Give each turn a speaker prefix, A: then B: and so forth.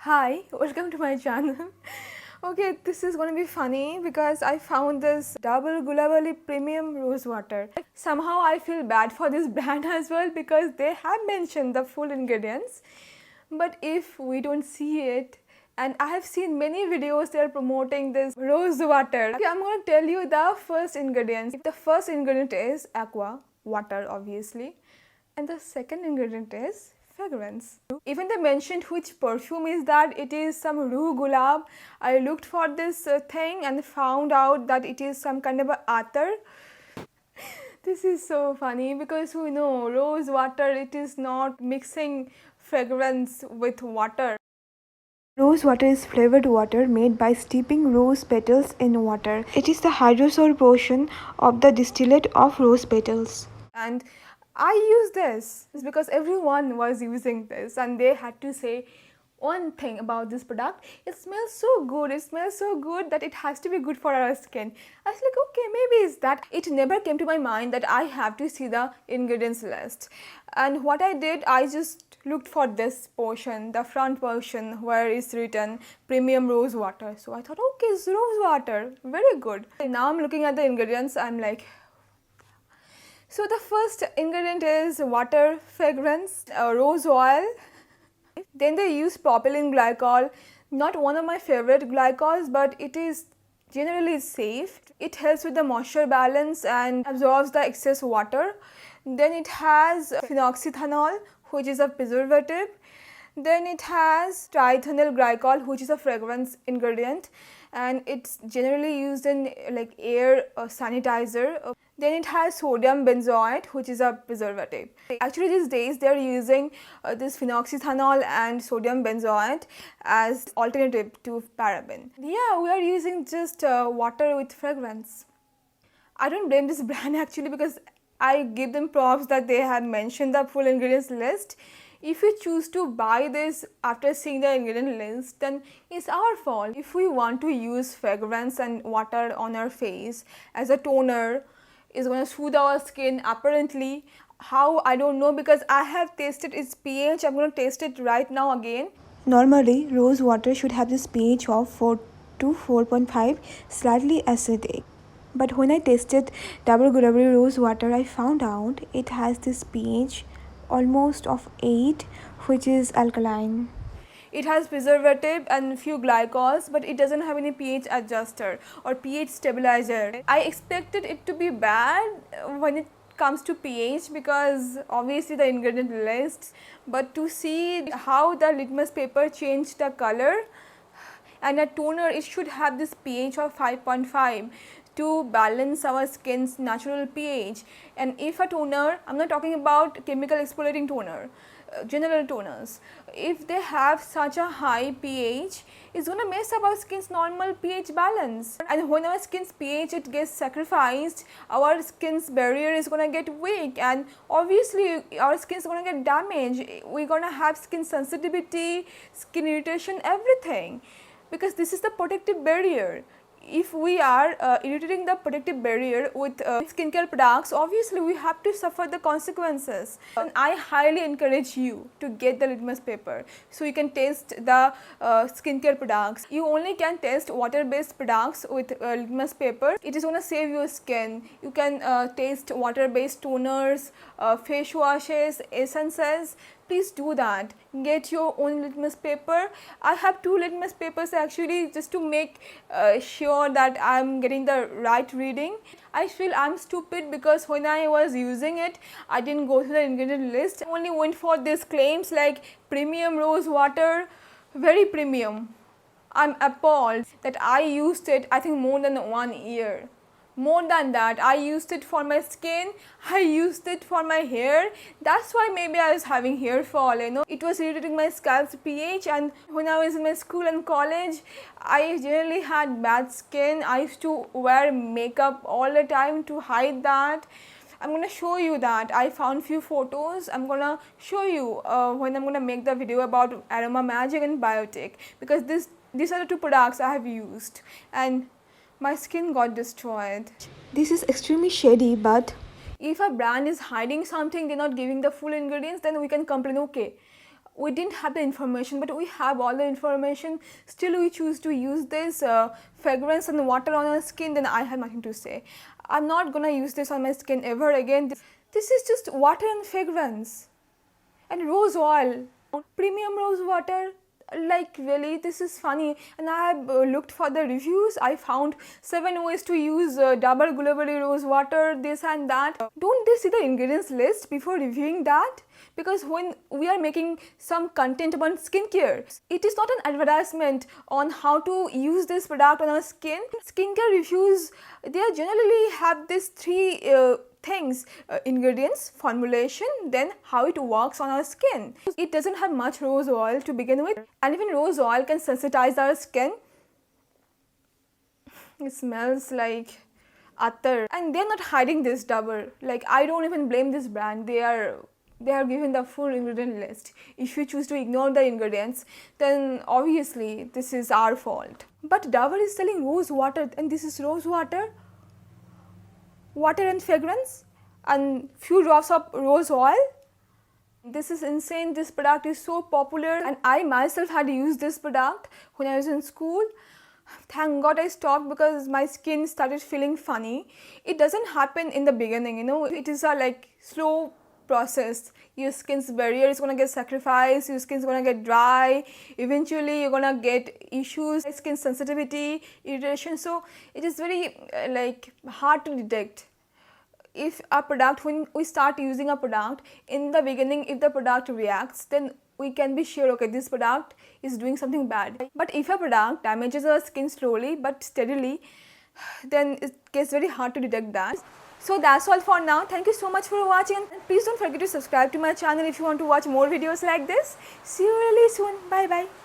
A: Hi, welcome to my channel. Okay, this is gonna be funny because I found this double Gulabali premium rose water. Somehow I feel bad for this brand as well because they have mentioned the full ingredients. But if we don't see it, and I have seen many videos they are promoting this rose water. Okay, I'm gonna tell you the first ingredients. The first ingredient is aqua, water obviously. And the second ingredient is fragrance. Even they mentioned which perfume is that. It is some Ruh Gulab. I looked for this thing and found out that it is some kind of a attar. This is so funny because we know rose water, it is not mixing fragrance with water. Rose water is flavored water made by steeping rose petals in water. It is the hydrosol portion of the distillate of rose petals. And I use this because everyone was using this and they had to say one thing about this product. It smells so good. It smells so good that it has to be good for our skin. I was like, okay, maybe it's that. It never came to my mind that I have to see the ingredients list. And what I did, I just looked for this portion, the front portion where it's written premium rose water. So I thought, okay, it's rose water, very good. And now I'm looking at the ingredients, I'm like, so the first ingredient is water, fragrance, rose oil. Then they use propylene glycol, not one of my favorite glycols, but it is generally safe. It helps with the moisture balance and absorbs the excess water. Then it has phenoxyethanol, which is a preservative. Then it has triethanyl glycol, which is a fragrance ingredient, and it's generally used in like air sanitizer. Then it has sodium benzoate, which is a preservative. Actually these days they are using this phenoxyethanol and sodium benzoate as alternative to paraben. Yeah, we are using just water with fragrance. I don't blame this brand actually because I give them props that they have mentioned the full ingredients list. If we choose to buy this after seeing the ingredient list, then it's our fault. If we want to use fragrance and water on our face as a toner, is going to soothe our skin apparently. How, I don't know, because I have tasted its pH. I'm going to taste it right now again. Normally rose water should have this pH of 4 to 4.5, slightly acidic. But when I tasted double Gulabali rose water, I found out it has this pH almost of 8, which is alkaline. It has preservative and few glycols, but it doesn't have any pH adjuster or pH stabilizer. I expected it to be bad when it comes to pH because obviously the ingredient lists, but to see how the litmus paper changed the color, and a toner, it should have this pH of 5.5 to balance our skin's natural pH. And if a toner, I'm not talking about chemical exfoliating toner, general toners, if they have such a high pH, it's going to mess up our skin's normal pH balance. And when our skin's pH it gets sacrificed, our skin's barrier is going to get weak, and obviously our skin is going to get damaged. We're going to have skin sensitivity, skin irritation, everything, because this is the protective barrier. If we are irritating the protective barrier with skincare products, obviously we have to suffer the consequences. And I highly encourage you to get the litmus paper so you can test the skincare products. You only can test water based products with litmus paper. It is going to save your skin. You can taste water based toners, face washes, essences. Please do that. Get your own litmus paper. I have 2 litmus papers actually, just to make sure that I am getting the right reading. I feel I am stupid because when I was using it, I didn't go through the ingredient list. I only went for these claims like premium rose water, very premium. I'm appalled that I used it, I think, more than 1 year. More than that, I used it for my skin, I used it for my hair. That's why maybe I was having hair fall, you know. It was irritating my scalp's pH, and when I was in my school and college, I generally had bad skin. I used to wear makeup all the time to hide that. I'm going to show you that. I found few photos. I'm going to show you when I'm going to make the video about Aroma Magic and Biotic, because these are the 2 products I have used and my skin got destroyed. This is extremely shady, but if a brand is hiding something, they're not giving the full ingredients, then we can complain, okay, we didn't have the information, but we have all the information, still we choose to use this fragrance and water on our skin, then I have nothing to say. I'm not gonna use this on my skin ever again. This is just water and fragrance and rose oil, premium rose water. Like really, this is funny. And I have looked for the reviews. I found 7 ways to use Dabur Gulabari rose water, this and that. Don't they see the ingredients list before reviewing that? Because when we are making some content about skincare, it is not an advertisement on how to use this product on our skin. Skincare reviews, they generally have these three things: ingredients, formulation, then how it works on our skin. It doesn't have much rose oil to begin with, and even rose oil can sensitize our skin. It smells like attar, and they're not hiding this Dabur. Like, I don't even blame this brand. They are given the full ingredient list. If you choose to ignore the ingredients, then obviously this is our fault. But Dabur is selling rose water, and this is rose water and fragrance and few drops of rose oil. This is insane. This product is so popular, and I myself had used this product when I was in school. Thank God I stopped because my skin started feeling funny. It doesn't happen in the beginning, you know. It is a like slow process. Your skin's barrier is gonna get sacrificed, your skin's gonna get dry, eventually you're gonna get issues, skin sensitivity, irritation. So it is very like hard to detect. If a product, when we start using a product, in the beginning if the product reacts, then we can be sure, okay, this product is doing something bad. But if a product damages our skin slowly but steadily, then it gets very hard to detect that. So that's all for now. Thank you so much for watching, and please don't forget to subscribe to my channel if you want to watch more videos like this. See you really soon. Bye bye.